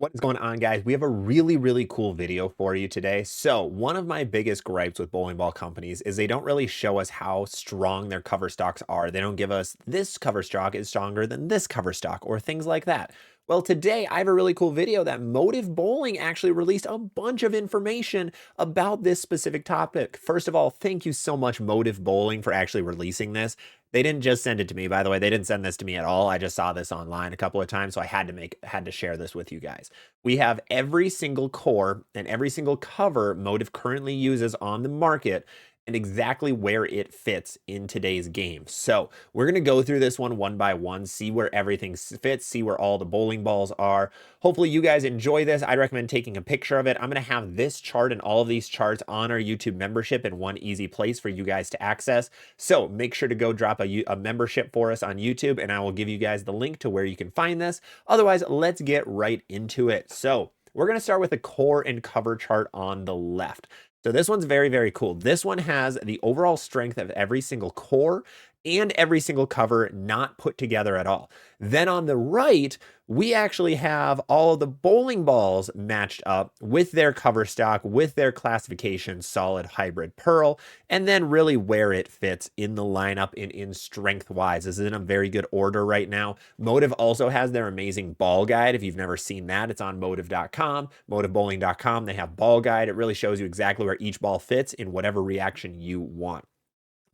What is going on, guys? We have a really cool video for you today. So one of my biggest gripes with bowling ball companies is they don't really show us how strong their cover stocks are. They don't give us this cover stock is stronger than this cover stock or things like that. Well, today I have a really cool video that Motiv Bowling actually released a bunch of information about this specific topic. First of all, thank you so much, Motiv Bowling, for actually releasing this. They didn't just send it to me, by the way. They didn't send this to me at all. I just saw this online a couple of times, so I had to share this with you guys. We have every single core and every single cover Motiv currently uses on the market and exactly where it fits in today's game. So we're going to go through this one by one, see where everything fits, see where all the bowling balls are. Hopefully you guys enjoy this. I recommend taking a picture of it. I'm going to have this chart and all of these charts on our YouTube membership in one easy place for you guys to access. So make sure to go drop a membership for us on YouTube, and I will give you guys the link to where you can find this. Otherwise, let's get right into it. So we're going to start with the core and cover chart on the left. So this one's very cool. This one has the overall strength of every single core and every single cover not put together at all. Then on the right, we actually have all of the bowling balls matched up with their cover stock, with their classification, solid hybrid pearl, and then really where it fits in the lineup and in strength wise. This is in a very good order right now. Motiv also has their amazing ball guide. If you've never seen that, it's on motiv.com, motivbowling.com. They have ball guide. It really shows you exactly where each ball fits in whatever reaction you want.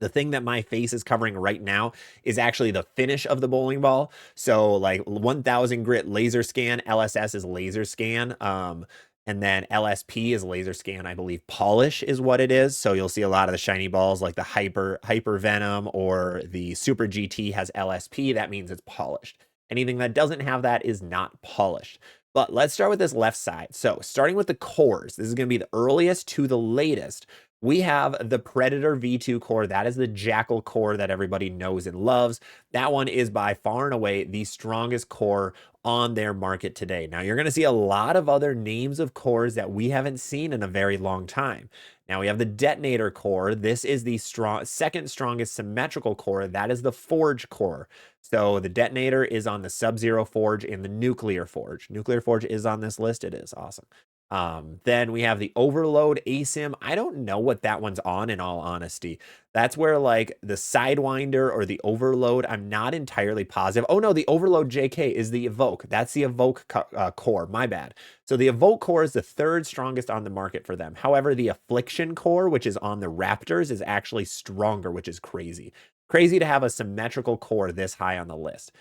The thing that my face is covering right now is actually the finish of the bowling ball. So like 1000 grit laser scan, LSS is laser scan. And then LSP is laser scan, I believe polish is what it is. So you'll see a lot of the shiny balls like the Hyper Venom or the Super GT has LSP. That means it's polished. Anything that doesn't have that is not polished. But let's start with this left side. So starting with the cores, this is going to be the earliest to the latest. We have the Predator V2 core. That is the Jackal core that everybody knows and loves. That one is by far and away the strongest core on their market today. Now, you're going to see a lot of other names of cores that we haven't seen in a very long time. Now, we have the Detonator core. This is the second strongest symmetrical core. That is the Forge core. So the Detonator is on the Sub-Zero Forge and the Nuclear Forge. Nuclear Forge is on this list. It is awesome. Then we have the Overload ASIM. I don't know what that one's on, in all honesty. That's where like the Sidewinder or the Overload, I'm not entirely positive. Oh no, the Overload JK is the Evoke. That's the Evoke core, my bad. So the Evoke core is the third strongest on the market for them. However, the Affliction core, which is on the Raptors, is actually stronger, which is crazy. Crazy to have a symmetrical core this high on the list.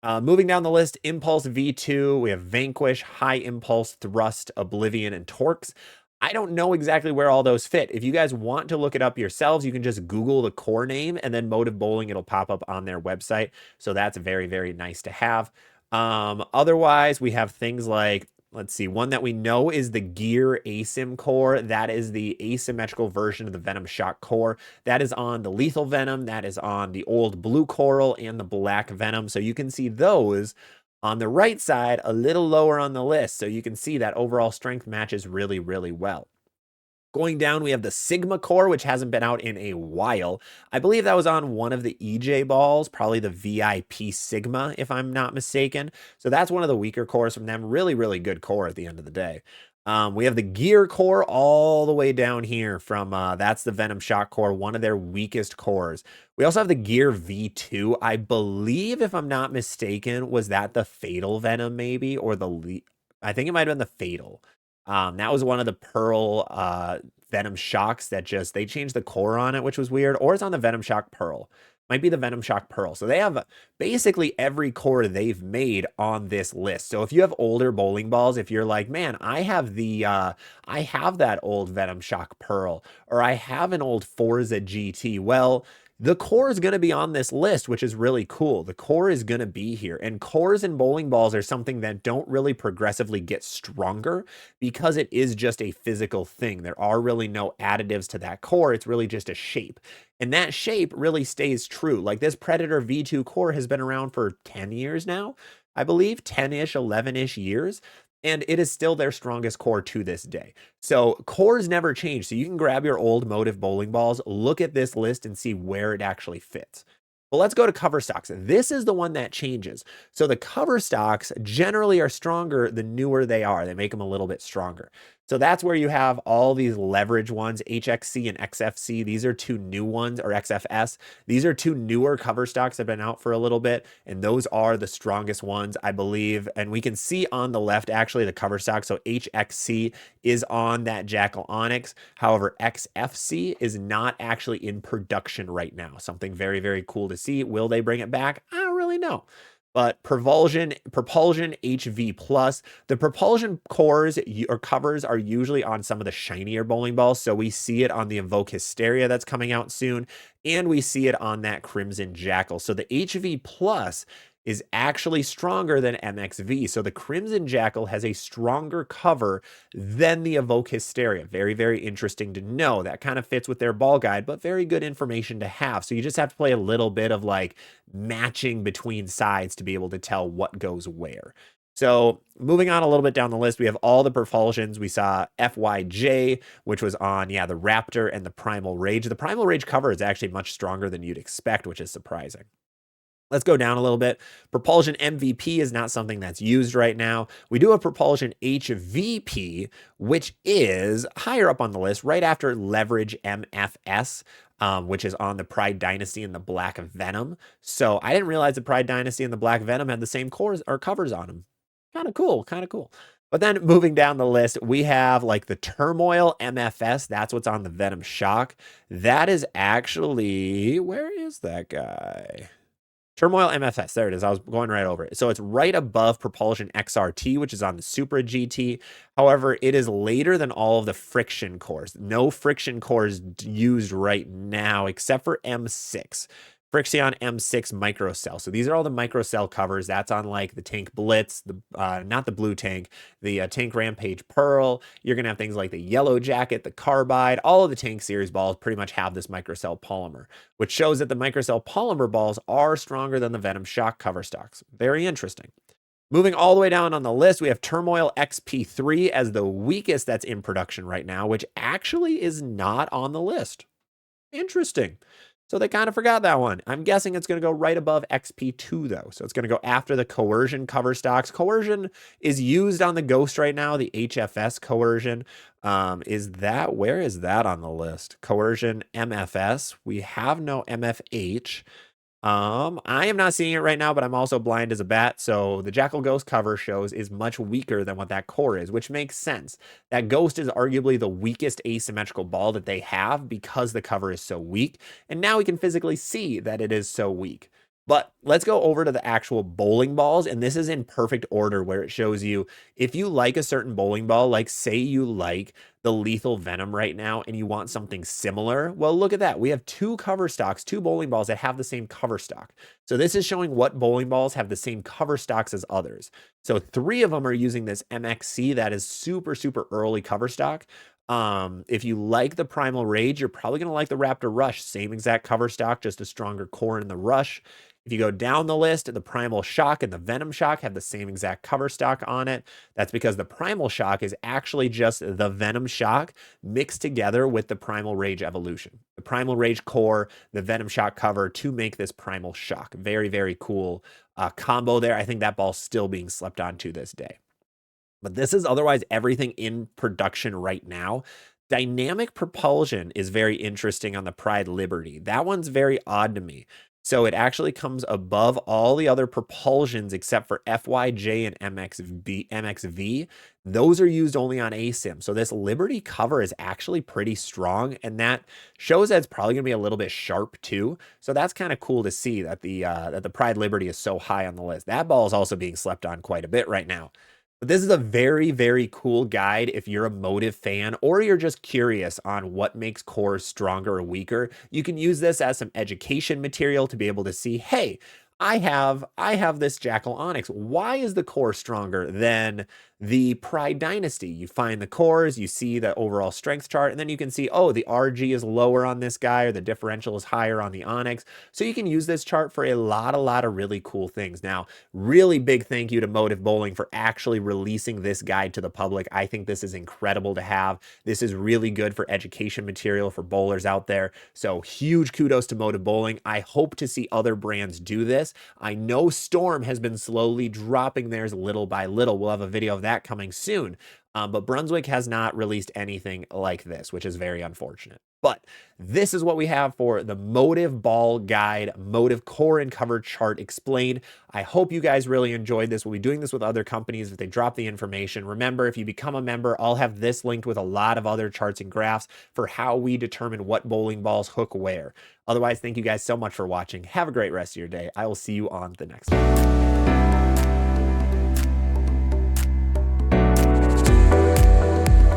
Moving down the list, Impulse V2, we have Vanquish, High Impulse, Thrust, Oblivion, and Torques. I don't know exactly where all those fit. If you guys want to look it up yourselves, you can just Google the core name and then Motiv Bowling. It'll pop up on their website. So that's very nice to have. Otherwise, we have things like, let's see, one that we know is the Gear ASIM core. That is the asymmetrical version of the Venom Shock core. That is on the Lethal Venom. That is on the old Blue Coral and the Black Venom. So you can see those on the right side a little lower on the list. So you can see that overall strength matches really well. Going down, we have the Sigma core, which hasn't been out in a while. I believe that was on one of the EJ balls, probably the VIP Sigma, if I'm not mistaken. So that's one of the weaker cores from them. Really good core at the end of the day. We have the Gear core all the way down here from, that's the Venom Shock core, one of their weakest cores. We also have the Gear V2. I believe, if I'm not mistaken, was that the Fatal Venom maybe? Or I think it might have been the Fatal. That was one of the Pearl Venom Shocks that they changed the core on it, which was weird. Or it's on the Venom Shock Pearl. Might be the Venom Shock Pearl. So they have basically every core they've made on this list. So if you have older bowling balls, if you're like, man, I have that old Venom Shock Pearl, or I have an old Forza GT, well, the core is going to be on this list, which is really cool. The core is going to be here. And cores and bowling balls are something that don't really progressively get stronger because it is just a physical thing. There are really no additives to that core. It's really just a shape. And that shape really stays true. Like this Predator V2 core has been around for 10 years now, I believe, 10-ish, 11-ish years. And it is still their strongest core to this day. So cores never change. So you can grab your old Motiv bowling balls, look at this list and see where it actually fits. But let's go to cover stocks. This is the one that changes. So the cover stocks generally are stronger the newer they are. They make them a little bit stronger. So that's where you have all these leverage ones, HXC and XFC. These are two new ones, or XFS. These are two newer cover stocks that have been out for a little bit, and those are the strongest ones, I believe. And we can see on the left, actually, the cover stock. So HXC is on that Jackal Onyx. However, XFC is not actually in production right now. Something very, very cool to see. Will they bring it back? I don't really know. But propulsion HV plus, the propulsion cores or covers are usually on some of the shinier bowling balls. So we see it on the Invoke Hysteria that's coming out soon, and we see it on that Crimson Jackal. So the HV plus is actually stronger than MXV. So the Crimson Jackal has a stronger cover than the Evoke Hysteria. Very, very interesting to know. That kind of fits with their ball guide, but very good information to have. So you just have to play a little bit of like matching between sides to be able to tell what goes where. So moving on a little bit down the list, we have all the propulsions. We saw FYJ, which was on, the Raptor and the Primal Rage. The Primal Rage cover is actually much stronger than you'd expect, which is surprising. Let's go down a little bit. Propulsion MVP is not something that's used right now. We do have Propulsion HVP, which is higher up on the list, right after Leverage MFS, which is on the Pride Dynasty and the Black Venom. So I didn't realize the Pride Dynasty and the Black Venom had the same cores or covers on them. Kind of cool, kind of cool. But then moving down the list, we have like the Turmoil MFS. That's what's on the Venom Shock. That is actually, where is that guy? Turmoil MFS, there it is. I was going right over it. So it's right above Propulsion XRT, which is on the Supra GT. However, it is later than all of the friction cores. No friction cores used right now, except for M6. Frixion M6 microcell. So these are all the microcell covers. That's on like the Tank Blitz, the not the blue tank, the Tank Rampage Pearl. You're going to have things like the Yellow Jacket, the Carbide. All of the Tank series balls pretty much have this microcell polymer, which shows that the microcell polymer balls are stronger than the Venom Shock cover stocks. Very interesting. Moving all the way down on the list, we have Turmoil XP3 as the weakest that's in production right now, which actually is not on the list. Interesting. So they kind of forgot that one. I'm guessing it's going to go right above XP2 though. So it's going to go after the Coercion cover stocks. Coercion is used on the Ghost right now, the HFS Coercion. Where is that on the list? Coercion MFS. We have no MFH. I am not seeing it right now, but I'm also blind as a bat. So the Jackal Ghost cover shows is much weaker than what that core is, which makes sense. That Ghost is arguably the weakest asymmetrical ball that they have because the cover is so weak. And now we can physically see that it is so weak. But let's go over to the actual bowling balls. And this is in perfect order where it shows you if you like a certain bowling ball, like say you like the Lethal Venom right now and you want something similar, well, look at that. We have two cover stocks, two bowling balls that have the same cover stock. So this is showing what bowling balls have the same cover stocks as others. So 3 of them are using this MXC that is super, super early cover stock. If you like the Primal Rage, you're probably going to like the Raptor Rush. Same exact cover stock, just a stronger core in the Rush. If you go down the list, the Primal Shock and the Venom Shock have the same exact cover stock on it. That's because the Primal Shock is actually just the Venom Shock mixed together with the Primal Rage evolution. The Primal Rage core, the Venom Shock cover to make this Primal Shock. Very, very cool combo there. I think that ball's still being slept on to this day. But this is otherwise everything in production right now. Dynamic propulsion is very interesting on the Pride Liberty. That one's very odd to me. So it actually comes above all the other propulsions except for FYJ and MXV. Those are used only on ASIM. So this Liberty cover is actually pretty strong, and that shows that it's probably going to be a little bit sharp too. So that's kind of cool to see that the Pride Liberty is so high on the list. That ball is also being slept on quite a bit right now. But this is a very, very cool guide if you're a Motiv fan or you're just curious on what makes cores stronger or weaker. You can use this as some education material to be able to see, hey, I have this Jackal Onyx. Why is the core stronger than The Pride Dynasty, you find the cores, you see the overall strength chart, and then you can see, oh, the RG is lower on this guy, or the differential is higher on the Onyx. So you can use this chart for a lot of really cool things. Now, really big thank you to Motiv Bowling for actually releasing this guide to the public. I think this is incredible to have. This is really good for education material for bowlers out there. So huge kudos to Motiv Bowling. I hope to see other brands do this. I know Storm has been slowly dropping theirs little by little. We'll have a video of that coming soon. But Brunswick has not released anything like this, which is very unfortunate. But this is what we have for the Motiv Ball Guide, Motiv Core and Cover Chart explained. I hope you guys really enjoyed this. We'll be doing this with other companies if they drop the information. Remember, if you become a member, I'll have this linked with a lot of other charts and graphs for how we determine what bowling balls hook where. Otherwise, thank you guys so much for watching. Have a great rest of your day. I will see you on the next one.